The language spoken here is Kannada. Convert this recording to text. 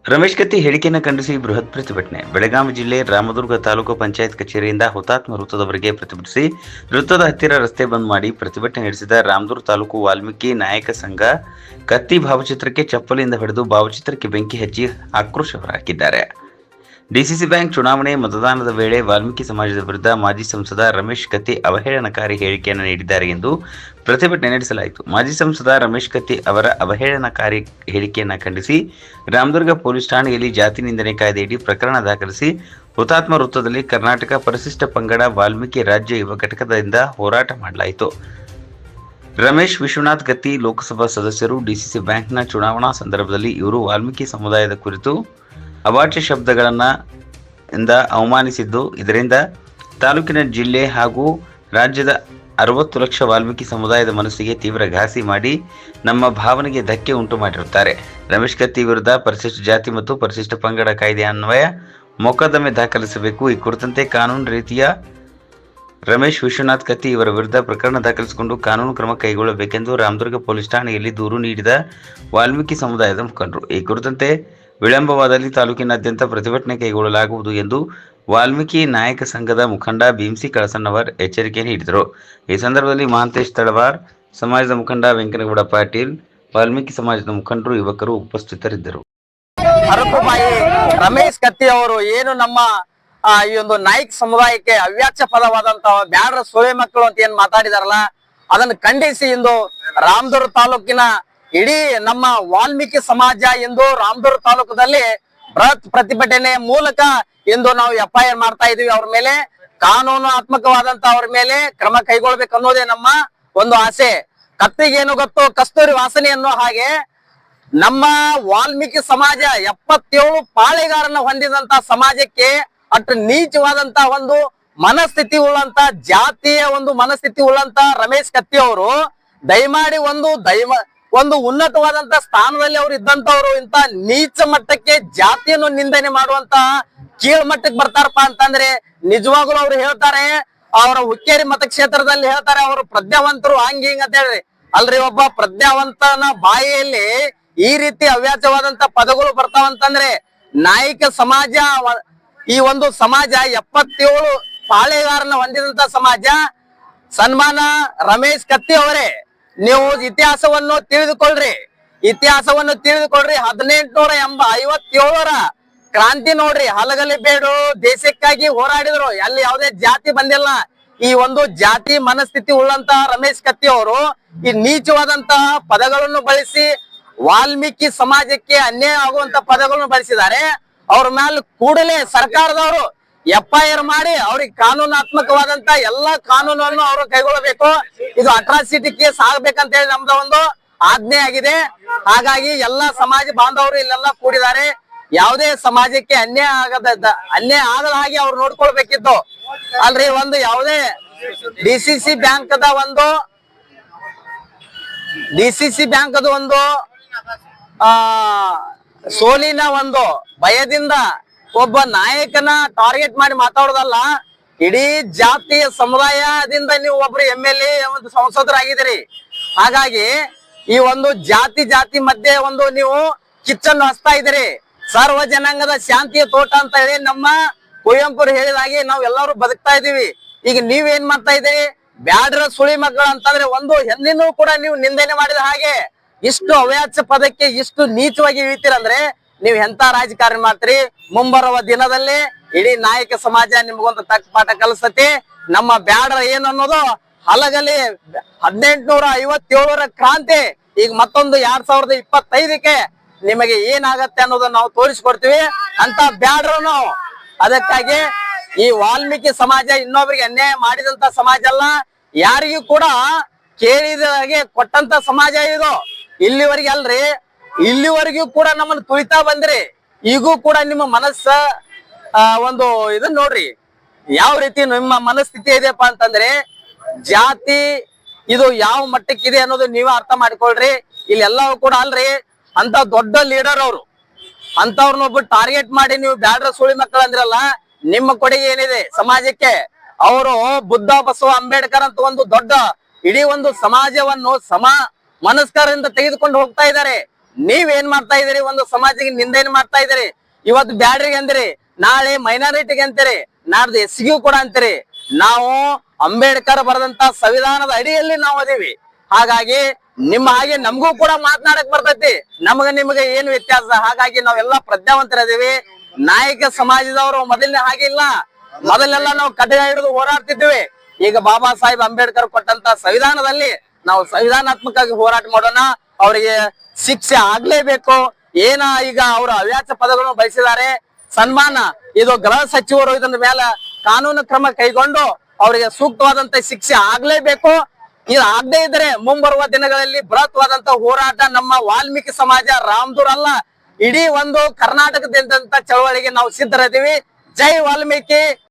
ರಮೇಶ್ ಕತ್ತಿ ಹೇಳಿಕೆಯನ್ನು ಖಂಡಿಸಿ ಬೃಹತ್ ಪ್ರತಿಭಟನೆ. ಬೆಳಗಾವಿ ಜಿಲ್ಲೆ ರಾಮದುರ್ಗ ತಾಲೂಕು ಪಂಚಾಯತ್ ಕಚೇರಿಯಿಂದ ಹುತಾತ್ಮ ವೃತ್ತದವರೆಗೆ ಪ್ರತಿಭಟಿಸಿ ವೃತ್ತದ ಹತ್ತಿರ ರಸ್ತೆ ಬಂದ್ ಮಾಡಿ ಪ್ರತಿಭಟನೆ ನಡೆಸಿದ ರಾಮದುರ್ಗ ತಾಲೂಕು ವಾಲ್ಮೀಕಿ ನಾಯಕ ಸಂಘ ಕತ್ತಿ ಭಾವಚಿತ್ರಕ್ಕೆ ಚಪ್ಪಲಿಯಿಂದ ಹೊಡೆದು ಭಾವಚಿತ್ರಕ್ಕೆ ಬೆಂಕಿ ಹಚ್ಚಿ ಆಕ್ರೋಶ ಹೊರಹಾಕಿದ್ದಾರೆ. ಡಿಸಿಸಿ ಬ್ಯಾಂಕ್ ಚುನಾವಣೆ ಮತದಾನದ ವೇಳೆ ವಾಲ್ಮೀಕಿ ಸಮಾಜದ ವಿರುದ್ಧ ಮಾಜಿ ಸಂಸದ ರಮೇಶ್ ಕತ್ತಿ ಅವಹೇಳನಕಾರಿ ಹೇಳಿಕೆಯನ್ನು ನೀಡಿದ್ದಾರೆ ಎಂದು ಪ್ರತಿಭಟನೆ ನಡೆಸಲಾಯಿತು. ಮಾಜಿ ಸಂಸದ ರಮೇಶ್ ಕತ್ತಿ ಅವರ ಅವಹೇಳನಕಾರಿ ಹೇಳಿಕೆಯನ್ನು ಖಂಡಿಸಿ ರಾಮದುರ್ಗ ಪೊಲೀಸ್ ಠಾಣೆಯಲ್ಲಿ ಜಾತಿ ನಿಂದನೆ ಕಾಯ್ದೆಯಡಿ ಪ್ರಕರಣ ದಾಖಲಿಸಿ ಹುತಾತ್ಮ ವೃತ್ತದಲ್ಲಿ ಕರ್ನಾಟಕ ಪರಿಶಿಷ್ಟ ಪಂಗಡ ವಾಲ್ಮೀಕಿ ರಾಜ್ಯ ಯುವ ಘಟಕದಿಂದ ಹೋರಾಟ ಮಾಡಲಾಯಿತು. ರಮೇಶ್ ವಿಶ್ವನಾಥ್ ಕತ್ತಿ ಲೋಕಸಭಾ ಸದಸ್ಯರು. ಡಿಸಿಸಿ ಬ್ಯಾಂಕ್ನ ಚುನಾವಣಾ ಸಂದರ್ಭದಲ್ಲಿ ಇವರು ವಾಲ್ಮೀಕಿ ಸಮುದಾಯದ ಕುರಿತು ಅವಾಚ್ಯ ಶಬ್ದಗಳಿಂದ ಅವಮಾನಿಸಿದ್ದು, ಇದರಿಂದ ತಾಲೂಕಿನ ಜಿಲ್ಲೆ ಹಾಗೂ ರಾಜ್ಯದ 60 ಲಕ್ಷ ವಾಲ್ಮೀಕಿ ಸಮುದಾಯದ ಮನಸ್ಸಿಗೆ ತೀವ್ರ ಘಾಸಿ ಮಾಡಿ ನಮ್ಮ ಭಾವನೆಗೆ ಧಕ್ಕೆ ಉಂಟು ಮಾಡಿರುತ್ತಾರೆ. ರಮೇಶ್ ಕತ್ತಿ ವಿರುದ್ಧ ಪರಿಶಿಷ್ಟ ಜಾತಿ ಮತ್ತು ಪರಿಶಿಷ್ಟ ಪಂಗಡ ಕಾಯ್ದೆ ಅನ್ವಯ ಮೊಕದ್ದಮೆ ದಾಖಲಿಸಬೇಕು. ಈ ಕುರಿತಂತೆ ಕಾನೂನು ರೀತಿಯ ರಮೇಶ್ ವಿಶ್ವನಾಥ್ ಕತ್ತಿ ಇವರ ವಿರುದ್ಧ ಪ್ರಕರಣ ದಾಖಲಿಸಿಕೊಂಡು ಕಾನೂನು ಕ್ರಮ ಕೈಗೊಳ್ಳಬೇಕೆಂದು ರಾಮದುರ್ಗ ಪೊಲೀಸ್ ಠಾಣೆಯಲ್ಲಿ ದೂರು ನೀಡಿದ ವಾಲ್ಮೀಕಿ ಸಮುದಾಯದ ಮುಖಂಡರು, ಈ ಕುರಿತಂತೆ ವಿಳಂಬವಾದಲ್ಲಿ ತಾಲೂಕಿನಾದ್ಯಂತ ಪ್ರತಿಭಟನೆ ಕೈಗೊಳ್ಳಲಾಗುವುದು ಎಂದು ವಾಲ್ಮೀಕಿ ನಾಯಕ ಸಂಘದ ಮುಖಂಡ ಭೀಮ್ಸಿ ಕಳಸಣ್ಣವರ್ ಎಚ್ಚರಿಕೆ ನೀಡಿದರು. ಈ ಸಂದರ್ಭದಲ್ಲಿ ಮಹಾಂತೇಶ್ ತಳವಾರ್, ಸಮಾಜದ ಮುಖಂಡ ವೆಂಕನಗೌಡ ಪಾಟೀಲ್, ವಾಲ್ಮೀಕಿ ಸಮಾಜದ ಮುಖಂಡರು, ಯುವಕರು ಉಪಸ್ಥಿತರಿದ್ದರು. ಹರಕುಬಾಯಿ ರಮೇಶ್ ಕತ್ತಿ ಅವರು ಏನು ನಮ್ಮ ಈ ಒಂದು ನಾಯ್ಕ ಸಮುದಾಯಕ್ಕೆ ಅವ್ಯಾಚ್ಯ ಪದವಾದಂತಹ ಬ್ಯಾಡ್ರ ಸೋಳೆ ಮಕ್ಕಳು ಅಂತ ಏನ್ ಮಾತಾಡಿದಾರಲ್ಲ, ಅದನ್ನು ಖಂಡಿಸಿ ಇಂದು ರಾಮದುರ್ಗ ತಾಲೂಕಿನ ಇಡೀ ನಮ್ಮ ವಾಲ್ಮೀಕಿ ಸಮಾಜ ಎಂದು ರಾಮದುರ್ಗ ತಾಲೂಕದಲ್ಲಿ ಬೃಹತ್ ಪ್ರತಿಭಟನೆ ಮೂಲಕ ಇಂದು ನಾವು FIR ಮಾಡ್ತಾ ಇದೀವಿ. ಅವ್ರ ಮೇಲೆ ಕಾನೂನಾತ್ಮಕವಾದಂತ ಅವ್ರ ಮೇಲೆ ಕ್ರಮ ಕೈಗೊಳ್ಬೇಕು ಅನ್ನೋದೇ ನಮ್ಮ ಒಂದು ಆಸೆ. ಕತ್ತಿಗೇನು ಗೊತ್ತು ಕಸ್ತೂರಿ ವಾಸನೆ ಅನ್ನೋ ಹಾಗೆ ನಮ್ಮ ವಾಲ್ಮೀಕಿ ಸಮಾಜ 77 ಪಾಳೆಗಾರನ ಹೊಂದಿದಂತ ಸಮಾಜಕ್ಕೆ ಅಷ್ಟು ನೀಚವಾದಂತ ಒಂದು ಮನಸ್ಥಿತಿ ಉಳ್ಳಂತ ಜಾತಿಯ ಒಂದು ಮನಸ್ಥಿತಿ ಉಳ್ಳಂತ ರಮೇಶ್ ಕತ್ತಿ ಅವರು ದಯಮಾಡಿ ಒಂದು ಉನ್ನತವಾದಂತ ಸ್ಥಾನದಲ್ಲಿ ಅವ್ರು ಇದ್ದಂತವ್ರು ಇಂತ ನೀಚ ಮಟ್ಟಕ್ಕೆ ಜಾತಿಯನ್ನು ನಿಂದನೆ ಮಾಡುವಂತ ಕೀಳ್ ಮಟ್ಟಕ್ಕೆ ಬರ್ತಾರಪ್ಪ ಅಂತಂದ್ರೆ ನಿಜವಾಗ್ಲೂ ಅವ್ರು ಹೇಳ್ತಾರೆ, ಅವರ ಹುಕ್ಕೇರಿ ಮತಕ್ಷೇತ್ರದಲ್ಲಿ ಹೇಳ್ತಾರೆ ಅವರು ಪ್ರಜ್ಞಾವಂತರು ಹಂಗ ಹಿಂಗ ಅಂತ ಹೇಳ್ರಿ. ಅಲ್ರಿ, ಒಬ್ಬ ಪ್ರಜ್ಞಾವಂತನ ಬಾಯಿಯಲ್ಲಿ ಈ ರೀತಿ ಅವ್ಯಾಚವಾದಂತ ಪದಗಳು ಬರ್ತಾವಂತಂದ್ರೆ ನಾಯಕ ಸಮಾಜ, ಈ ಒಂದು ಸಮಾಜ 77 ಪಾಳೆಗಾರನ ಹೊಂದಿದಂತ ಸಮಾಜ. ಸನ್ಮಾನ ರಮೇಶ್ ಕತ್ತಿ ಅವರೇ, ನೀವು ಇತಿಹಾಸವನ್ನು ತಿಳಿದುಕೊಳ್ಳ್ರಿ. 1857ರ ಕ್ರಾಂತಿ ನೋಡ್ರಿ. ಹಲಗಲಿ ಬೇಡು ದೇಶಕ್ಕಾಗಿ ಹೋರಾಡಿದ್ರು, ಅಲ್ಲಿ ಯಾವುದೇ ಜಾತಿ ಬಂದಿಲ್ಲ. ಈ ಒಂದು ಜಾತಿ ಮನಸ್ಥಿತಿ ಉಳ್ಳಂತ ರಮೇಶ್ ಕತ್ತಿ ಅವರು ಈ ನೀಚವಾದಂತಹ ಪದಗಳನ್ನು ಬಳಸಿ ವಾಲ್ಮೀಕಿ ಸಮಾಜಕ್ಕೆ ಅನ್ಯಾಯ ಆಗುವಂತ ಪದಗಳನ್ನು ಬಳಸಿದ್ದಾರೆ. ಅವ್ರ ಮೇಲೆ ಕೂಡಲೇ ಸರ್ಕಾರದವರು FIR ಮಾಡಿ ಅವ್ರಿಗೆ ಕಾನೂನಾತ್ಮಕವಾದಂತ ಎಲ್ಲಾ ಕಾನೂನನ್ನು ಅವರು ಕೈಗೊಳ್ಳಬೇಕು. ಇದು ಅಟ್ರಾಸಿಟಿ ಕೇಸ್ ಆಗ್ಬೇಕಂತ ಹೇಳಿ ನಮ್ದ ಒಂದು ಆಜ್ಞೆ ಆಗಿದೆ. ಹಾಗಾಗಿ ಎಲ್ಲಾ ಸಮಾಜ ಬಾಂಧವರು ಇಲ್ಲೆಲ್ಲ ಕೂಡಿದ್ದಾರೆ. ಯಾವುದೇ ಸಮಾಜಕ್ಕೆ ಅನ್ಯಾಯ ಆಗದ ಹಾಗೆ ಅವ್ರು ನೋಡ್ಕೊಳ್ಬೇಕಿತ್ತು. ಅಲ್ರಿ, ಒಂದು ಯಾವುದೇ ಡಿಸಿಸಿ ಬ್ಯಾಂಕ್ ಒಂದು ಸೋಲಿನ ಒಂದು ಭಯದಿಂದ ಒಬ್ಬ ನಾಯಕನ ಟಾರ್ಗೆಟ್ ಮಾಡಿ ಮಾತಾಡೋದಲ್ಲ, ಇಡೀ ಜಾತಿಯ ಸಮುದಾಯದಿಂದ ನೀವು ಒಬ್ರು MLA ಒಂದು ಸಂಸದರಾಗಿದ್ದೀರಿ. ಹಾಗಾಗಿ ಈ ಒಂದು ಜಾತಿ ಮಧ್ಯೆ ಒಂದು ನೀವು ಕಿಚ್ಚನ್ನು ಹಚ್ತಾ ಇದ್ದೀರಿ. ಸರ್ವ ಜನಾಂಗದ ಶಾಂತಿಯ ತೋಟ ಅಂತ ಹೇಳಿ ನಮ್ಮ ಕುವೆಂಪುರು ಹೇಳಿದಾಗೆ ನಾವ್ ಎಲ್ಲರೂ ಬದುಕ್ತಾ ಇದೀವಿ. ಈಗ ನೀವೇನ್ ಮಾಡ್ತಾ ಇದ್ದೀರಿ? ಬ್ಯಾಡ್ರ ಸುಳಿ ಮಕ್ಕಳು ಅಂತಂದ್ರೆ ಒಂದು ಹೆಣ್ಣಿನೂ ಕೂಡ ನೀವು ನಿಂದನೆ ಮಾಡಿದ ಹಾಗೆ ಇಷ್ಟು ಅವ್ಯಾಚ್ಯ ಪದಕ್ಕೆ ಇಷ್ಟು ನೀಚವಾಗಿ ಇಳಿತೀರಂದ್ರೆ ನೀವ್ ಎಂತ ರಾಜಕಾರಣ ಮಾಡ್ತೀರಿ? ಮುಂಬರುವ ದಿನದಲ್ಲಿ ಇಡೀ ನಾಯಕ ಸಮಾಜ ನಿಮ್ಗೊಂದು ತಕ್ಕ ಪಾಠ ಕಲಿಸ್ತತಿ. ನಮ್ಮ ಬ್ಯಾಡ್ರ ಏನ್ ಅನ್ನೋದು ಹಲಗಲಿ 1857ರ ಕ್ರಾಂತಿ ಈಗ ಮತ್ತೊಂದು 2025ಕ್ಕೆ ನಿಮಗೆ ಏನಾಗತ್ತೆ ಅನ್ನೋದನ್ನ ನಾವು ತೋರಿಸ್ಕೊಡ್ತೀವಿ ಅಂತ ಬ್ಯಾಡ್ರು ನಾವು. ಅದಕ್ಕಾಗಿ ಈ ವಾಲ್ಮೀಕಿ ಸಮಾಜ ಇನ್ನೊಬ್ಬರಿಗೆ ಅನ್ಯಾಯ ಮಾಡಿದಂತ ಸಮಾಜ ಅಲ್ಲ, ಯಾರಿಗೂ ಕೂಡ ಕೇಳಿದ ಹಾಗೆ ಕೊಟ್ಟಂತ ಸಮಾಜ ಇದು. ಇಲ್ಲಿವರೆಗೆ ಅಲ್ರಿ, ಇಲ್ಲಿವರೆಗೂ ಕೂಡ ನಮ್ಮನ್ನು ತುಳಿತಾ ಬಂದ್ರಿ. ಈಗೂ ಕೂಡ ನಿಮ್ಮ ಮನಸ್ಸ ಒಂದು ಇದನ್ನ ನೋಡ್ರಿ, ಯಾವ ರೀತಿ ನಿಮ್ಮ ಮನಸ್ಥಿತಿ ಇದೆಯಪ್ಪ ಅಂತಂದ್ರೆ ಜಾತಿ ಇದು ಯಾವ ಮಟ್ಟಕ್ಕಿದೆ ಅನ್ನೋದು ನೀವೇ ಅರ್ಥ ಮಾಡ್ಕೊಳ್ರಿ. ಇಲ್ಲಿ ಎಲ್ಲವೂ ಕೂಡ ಅಲ್ರಿ, ಅಂತ ದೊಡ್ಡ ಲೀಡರ್ ಅವರು, ಅಂತವ್ರನ್ನೊಬ್ಬ ಟಾರ್ಗೆಟ್ ಮಾಡಿ ನೀವು ಬ್ಯಾಡ್ರ ಸುಳಿ ಮಕ್ಕಳು ಅಂದ್ರಲ್ಲ, ನಿಮ್ಮ ಕೊಡುಗೆ ಏನಿದೆ ಸಮಾಜಕ್ಕೆ? ಅವರು ಬುದ್ಧ ಬಸವ ಅಂಬೇಡ್ಕರ್ ಅಂತ ಒಂದು ದೊಡ್ಡ ಇಡೀ ಒಂದು ಸಮಾಜವನ್ನು ಮನಸ್ಕರಿಂದ ತೆಗೆದುಕೊಂಡು ಹೋಗ್ತಾ ಇದ್ದಾರೆ. ನೀವೇನ್ ಮಾಡ್ತಾ ಇದೀರಿ? ಒಂದು ಸಮಾಜಕ್ಕೆ ನಿಂದೇನ್ ಮಾಡ್ತಾ ಇದೀರಿ? ಇವತ್ತು ಬ್ಯಾಡ್ರಿಗೆ ಅಂದಿರಿ, ನಾಳೆ ಮೈನಾರಿಟಿಗೆ ಅಂತೀರಿ, ನಾಡ್ದು ಎಸ್ಸಿಗೂ ಕೂಡ ಅಂತೀರಿ. ನಾವು ಅಂಬೇಡ್ಕರ್ ಬರೆದಂತ ಸಂವಿಧಾನದ ಅಡಿಯಲ್ಲಿ ನಾವು ಅದೀವಿ. ಹಾಗಾಗಿ ನಿಮ್ಮ ಹಾಗೆ ನಮಗೂ ಕೂಡ ಮಾತನಾಡಕ್ ಬರ್ತೈತಿ. ನಿಮಗೆ ಏನು ವ್ಯತ್ಯಾಸ? ಹಾಗಾಗಿ ನಾವೆಲ್ಲ ಪ್ರಜ್ಞಾವಂತರದೀವಿ. ನಾಯಕ ಸಮಾಜದವರು ಮೊದಲನೇ ಹಾಗೆ ಇಲ್ಲ. ಮೊದಲೆಲ್ಲ ನಾವು ಕಡ್ಡಾಯ ಹಿಡಿದು ಹೋರಾಡ್ತಿದ್ವಿ. ಈಗ ಬಾಬಾ ಸಾಹೇಬ್ ಅಂಬೇಡ್ಕರ್ ಕೊಟ್ಟಂತ ಸಂವಿಧಾನದಲ್ಲಿ ನಾವು ಸಂವಿಧಾನಾತ್ಮಕವಾಗಿ ಹೋರಾಟ ಮಾಡೋಣ. ಅವರಿಗೆ ಶಿಕ್ಷೆ ಆಗ್ಲೇಬೇಕು. ಏನ ಈಗ ಅವರ ಅವ್ಯಾಚ ಪದಗಳನ್ನು ಬಳಸಿದ್ದಾರೆ, ಸನ್ಮಾನ ಇದು ಗೃಹ ಸಚಿವರು ಇದನ್ನ ಮೇಲೆ ಕಾನೂನು ಕ್ರಮ ಕೈಗೊಂಡು ಅವರಿಗೆ ಸೂಕ್ತವಾದಂತ ಶಿಕ್ಷೆ ಆಗ್ಲೇಬೇಕು. ಇದು ಆಗದೆ ಇದ್ರೆ ಮುಂಬರುವ ದಿನಗಳಲ್ಲಿ ಬೃಹತ್ವಾದಂತ ಹೋರಾಟ ನಮ್ಮ ವಾಲ್ಮೀಕಿ ಸಮಾಜ ರಾಮದುರ್ ಅಲ್ಲ, ಇಡೀ ಒಂದು ಕರ್ನಾಟಕದಿಂದ ಚಳವಳಿಗೆ ನಾವು ಸಿದ್ಧರಿದ್ದೀವಿ. ಜೈ ವಾಲ್ಮೀಕಿ.